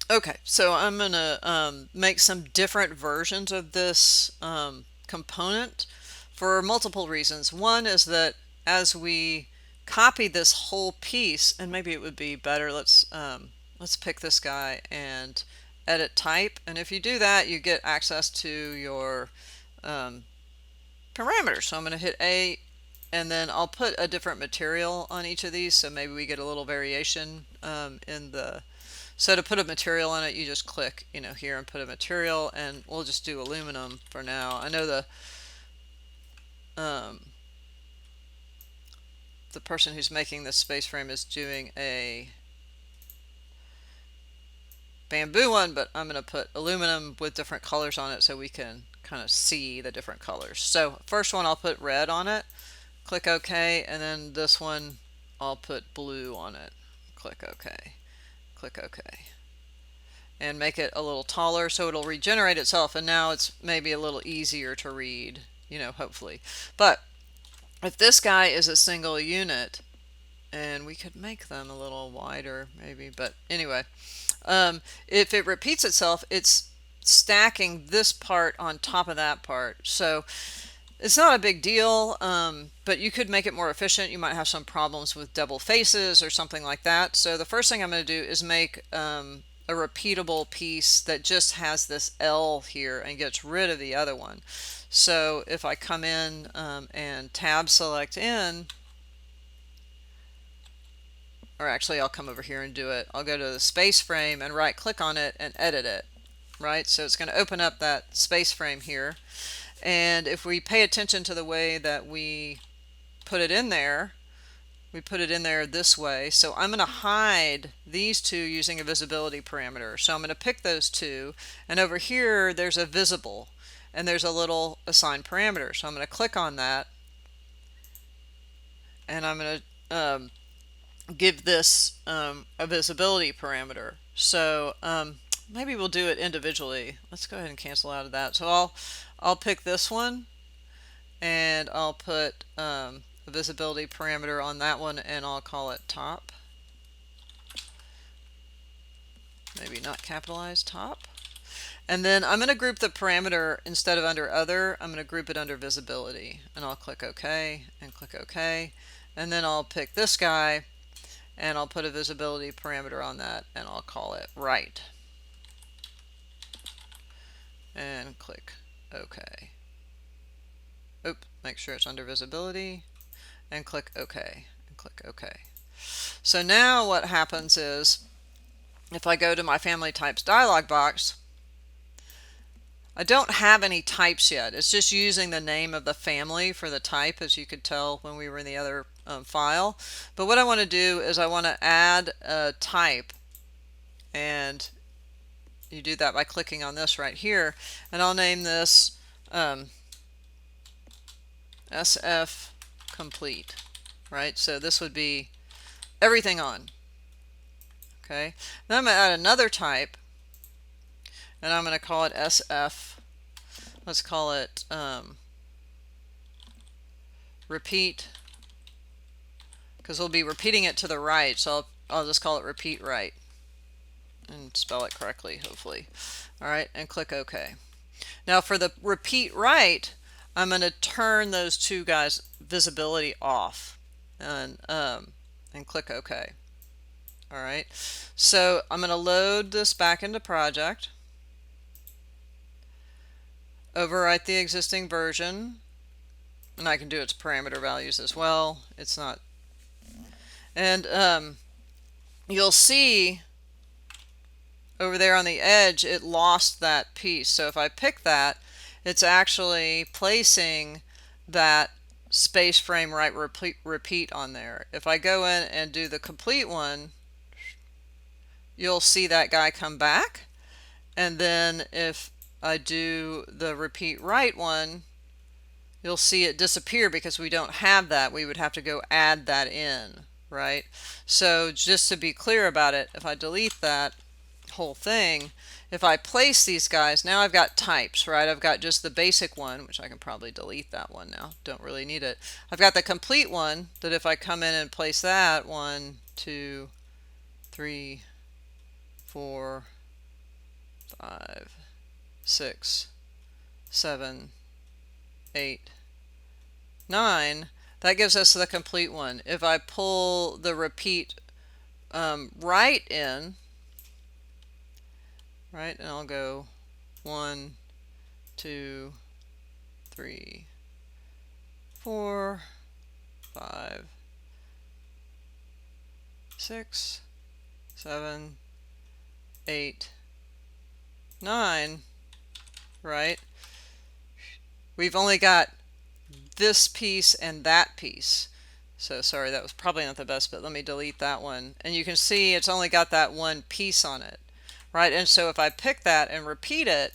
Okay, so I'm gonna make some different versions of this component for multiple reasons. One is that as we copy this whole piece, and maybe it would be better, let's pick this guy and edit type. And if you do that, you get access to your um, parameters. So I'm going to hit A, and then I'll put a different material on each of these, so maybe we get a little variation in the. So to put a material on it, you just click, here and put a material, and we'll just do aluminum for now. I know um, the person who's making this space frame is doing a bamboo one, but I'm going to put aluminum with different colors on it so we can kind of see the different colors. So first one, I'll put red on it. Click OK, and then this one I'll put blue on it. Click OK. Click OK. And make it a little taller so it'll regenerate itself, and now it's maybe a little easier to read, hopefully. But if this guy is a single unit, and we could make them a little wider maybe, but anyway, if it repeats itself, it's stacking this part on top of that part. So it's not a big deal, but you could make it more efficient. You might have some problems with double faces or something like that. So the first thing I'm going to do is make a repeatable piece that just has this L here and gets rid of the other one. So if I come in and tab select in, or actually I'll come over here and do it. I'll go to the space frame and right click on it and edit it, right? So it's going to open up that space frame here. And if we pay attention to the way that we put it in there, we put it in there this way. So I'm going to hide these two using a visibility parameter. So I'm going to pick those two, and over here there's a visible, and there's a little assign parameter. So I'm going to click on that, and I'm going to give this a visibility parameter. So maybe we'll do it individually. Let's go ahead and cancel out of that. So I'll pick this one, and I'll put a visibility parameter on that one, and I'll call it top. Maybe not capitalized, top. And then I'm going to group the parameter, instead of under other, I'm going to group it under visibility, and I'll click OK and click OK. And then I'll pick this guy, and I'll put a visibility parameter on that, and I'll call it right, and click OK. Oop, make sure it's under visibility, and click OK, and click OK. So now what happens is, if I go to my family types dialog box, I don't have any types yet. It's just using the name of the family for the type, as you could tell when we were in the other file. But what I want to do is I want to add a type, and you do that by clicking on this right here, and I'll name this SF complete, right? So this would be everything on. Okay, then I'm going to add another type, and I'm going to call it SF. Let's call it repeat, because we'll be repeating it to the right, so I'll just call it repeat right and spell it correctly, hopefully. All right, and click OK. Now for the repeat right, I'm going to turn those two guys visibility off, and click OK. All right, so I'm going to load this back into project, overwrite the existing version, and I can do its parameter values as well. It's not, and you'll see over there on the edge it lost that piece. So if I pick that, it's actually placing that space frame right repeat on there. If I go in and do the complete one, you'll see that guy come back, and then if I do the repeat right one, you'll see it disappear because we don't have that. We would have to go add that in, right? So just to be clear about it, if I delete that whole thing, if I place these guys, now I've got types, right? I've got just the basic one, which I can probably delete that one now, don't really need it. I've got the complete one that if I come in and place that, 1, 2, 3, 4, 5, 6, 7, 8, 9. That gives us the complete one. If I pull the repeat right in, right, and I'll go 1, 2, 3, 4, 5, 6, 7, 8, 9, right? We've only got this piece and that piece. So sorry, that was probably not the best, but let me delete that one. And you can see it's only got that one piece on it, right? And so if I pick that and repeat it,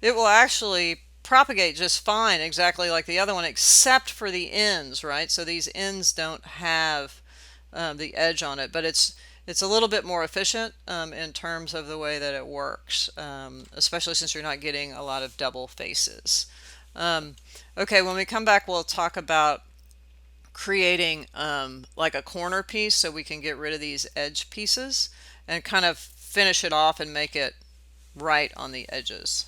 it will actually propagate just fine, exactly like the other one, except for the ends, right? So these ends don't have the edge on it, but it's a little bit more efficient in terms of the way that it works, especially since you're not getting a lot of double faces. Okay, when we come back, we'll talk about creating like a corner piece so we can get rid of these edge pieces and kind of finish it off and make it right on the edges.